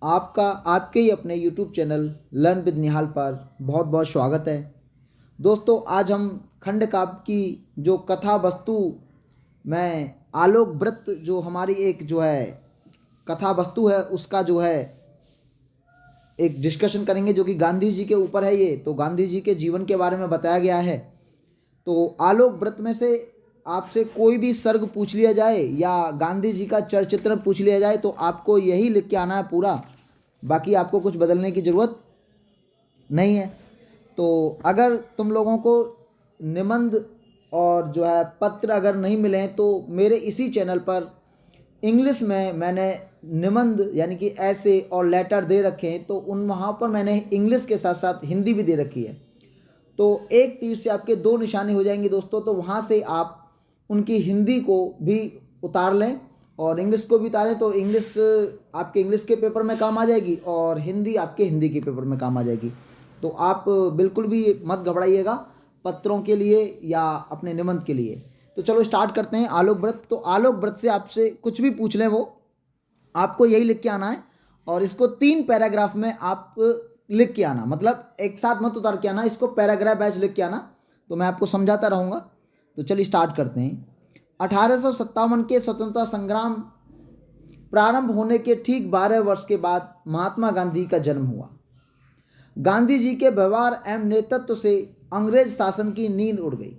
आपका आपके ही अपने YouTube चैनल लर्न विद निहाल पर बहुत बहुत स्वागत है। दोस्तों, आज हम खंड काव्य की जो कथा वस्तु में आलोक व्रत जो हमारी एक जो है कथा वस्तु है उसका जो है एक डिस्कशन करेंगे, जो कि गांधी जी के ऊपर है। ये तो गांधी जी के जीवन के बारे में बताया गया है। तो आलोक व्रत में से आपसे कोई भी सर्ग पूछ लिया जाए या गांधी जी का चरित्र पूछ लिया जाए तो आपको यही लिख के आना है पूरा, बाकी आपको कुछ बदलने की ज़रूरत नहीं है। तो अगर तुम लोगों को निबंध और जो है पत्र अगर नहीं मिले तो मेरे इसी चैनल पर इंग्लिश में मैंने निबंध यानी कि ऐसे और लेटर दे रखे हैं, तो उन वहाँ पर मैंने इंग्लिश के साथ साथ हिंदी भी दे रखी है। तो एक तीर से आपके दो निशाने हो जाएंगे दोस्तों। तो वहाँ से आप उनकी हिंदी को भी उतार लें और इंग्लिश को भी उतारें, तो इंग्लिश आपके इंग्लिश के पेपर में काम आ जाएगी और हिंदी आपके हिंदी के पेपर में काम आ जाएगी। तो आप बिल्कुल भी मत घबराइएगा पत्रों के लिए या अपने निबंध के लिए। तो चलो स्टार्ट करते हैं आलोक व्रत। तो आलोक व्रत से आपसे कुछ भी पूछ लें वो आपको यही लिख के आना है और इसको 3 पैराग्राफ में आप लिख के आना, मतलब एक साथ मत उतार के आना, इसको पैराग्राफ बैच लिख के आना। तो मैं आपको समझाता रहूँगा। तो चलिए स्टार्ट करते हैं। 1857 के स्वतंत्रता संग्राम प्रारंभ होने के ठीक 12 वर्ष के बाद महात्मा गांधी का जन्म हुआ। गांधी जी के व्यवहार एवं नेतृत्व से अंग्रेज शासन की नींद उड़ गई।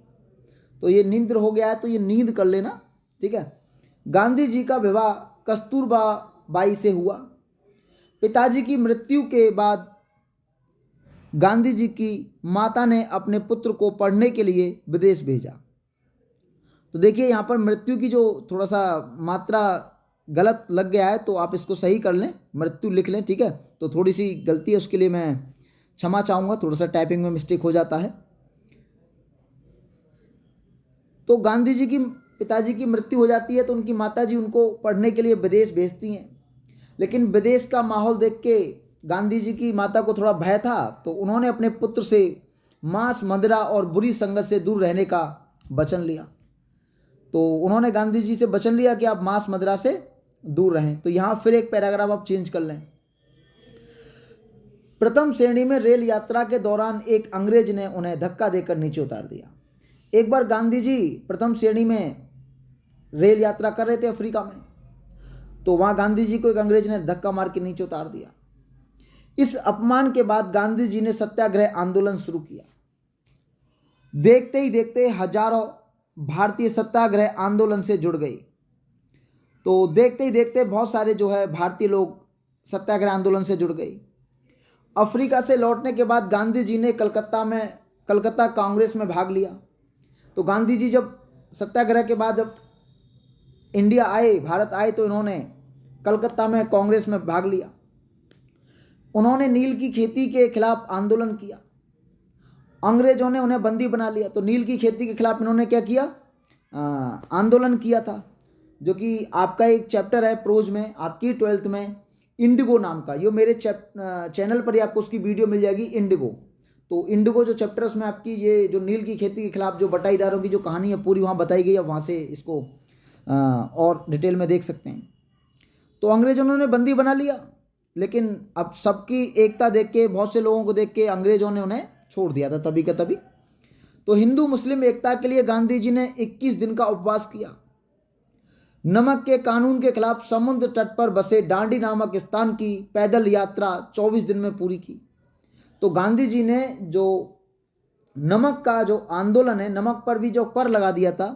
तो ये नींद हो गया है तो ये नींद कर लेना, ठीक है। गांधी जी का विवाह कस्तूरबा बाई से हुआ। पिताजी की मृत्यु के बाद गांधी जी की माता ने अपने पुत्र को पढ़ने के लिए विदेश भेजा। तो देखिए यहाँ पर मृत्यु की जो थोड़ा सा मात्रा गलत लग गया है तो आप इसको सही कर लें, मृत्यु लिख लें, ठीक है। तो थोड़ी सी गलती है, उसके लिए मैं क्षमा चाहूँगा, थोड़ा सा टाइपिंग में मिस्टेक हो जाता है। तो गांधी जी की पिताजी की मृत्यु हो जाती है तो उनकी माता जी उनको पढ़ने के लिए विदेश भेजती हैं। लेकिन विदेश का माहौल देख के गांधी जी की माता को थोड़ा भय था, तो उन्होंने अपने पुत्र से मांस मदिरा और बुरी संगत से दूर रहने का वचन लिया। तो उन्होंने गांधी जी से वचन लिया कि आप मांस मदिरा से दूर रहें। तो यहाँ फिर एक पैराग्राफ आप चेंज कर लें। प्रथम श्रेणी में रेल यात्रा के दौरान एक अंग्रेज ने उन्हें धक्का देकर नीचे उतार दिया। एक बार गांधी जी प्रथम श्रेणी में रेल यात्रा कर रहे थे अफ्रीका में, तो वहां गांधी जी को एक अंग्रेज ने धक्का मार के नीचे उतार दिया। इस अपमान के बाद गांधी जी ने सत्याग्रह आंदोलन शुरू किया। देखते ही देखते हजारों भारतीय सत्याग्रह आंदोलन से जुड़ गए। तो देखते ही देखते बहुत सारे जो है भारतीय लोग सत्याग्रह आंदोलन से जुड़ गए। अफ्रीका से लौटने के बाद गांधी जी ने कलकत्ता कांग्रेस में भाग लिया। तो गांधी जी जब सत्याग्रह के बाद जब इंडिया आए, भारत आए, तो इन्होंने कलकत्ता में कांग्रेस में भाग लिया। उन्होंने नील की खेती के खिलाफ आंदोलन किया। अंग्रेजों ने उन्हें बंदी बना लिया। तो नील की खेती के खिलाफ इन्होंने क्या किया, आंदोलन किया था, जो कि आपका एक चैप्टर है प्रोज में आपकी 12th में, इंडिगो नाम का। ये मेरे चैनल पर ही आपको उसकी वीडियो मिल जाएगी, इंडिगो। तो इंडिगो जो चैप्टर है उसमें आपकी ये जो नील की खेती के खिलाफ जो बटाईदारों की जो कहानी है पूरी वहाँ बताई गई है, वहाँ से इसको और डिटेल में देख सकते हैं। तो अंग्रेजों ने बंदी बना लिया, लेकिन अब सबकी एकता देख के, बहुत से लोगों को देख के अंग्रेजों ने उन्हें छोड़ दिया था तभी का तभी। तो हिंदू मुस्लिम एकता के लिए गांधी जी ने 21 दिन का उपवास किया। नमक के कानून के खिलाफ समुद्र तट पर बसे डांडी नामक स्थान की पैदल यात्रा 24 दिन में पूरी की। तो गांधी जी ने जो नमक का जो आंदोलन है, नमक पर भी जो कर लगा दिया था,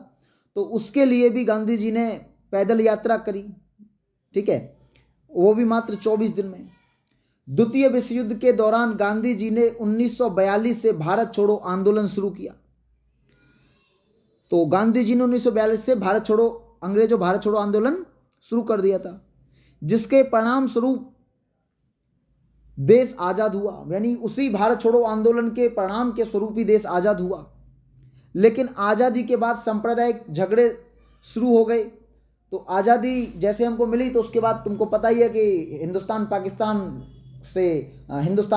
तो उसके लिए भी गांधी जी ने पैदल यात्रा करी, ठीक है, वो भी मात्र 24 दिन में। द्वितीय विश्व युद्ध के दौरान गांधी जी ने 1942 से भारत छोड़ो आंदोलन शुरू किया। तो गांधी जी ने 1942 से अंग्रेजों भारत छोड़ो आंदोलन शुरू कर दिया था, जिसके परिणाम स्वरूप देश आजाद हुआ। यानी उसी भारत छोड़ो आंदोलन के परिणाम के स्वरूप ही देश आजाद हुआ। लेकिन आज़ादी के बाद सांप्रदायिक झगड़े शुरू हो गए। तो आज़ादी जैसे हमको मिली तो उसके बाद तुमको पता ही है कि हिंदुस्तान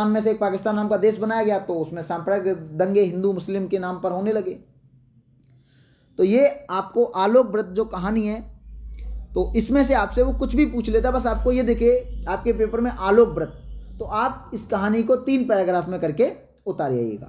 में से एक पाकिस्तान नाम का देश बनाया गया, तो उसमें सांप्रदायिक दंगे हिंदू मुस्लिम के नाम पर होने लगे। तो ये आपको आलोक व्रत जो कहानी है तो इसमें से आपसे वो कुछ भी पूछ लेता है, बस आपको ये देखिए आपके पेपर में आलोक व्रत, तो आप इस कहानी को 3 पैराग्राफ में करके उतार आइएगा।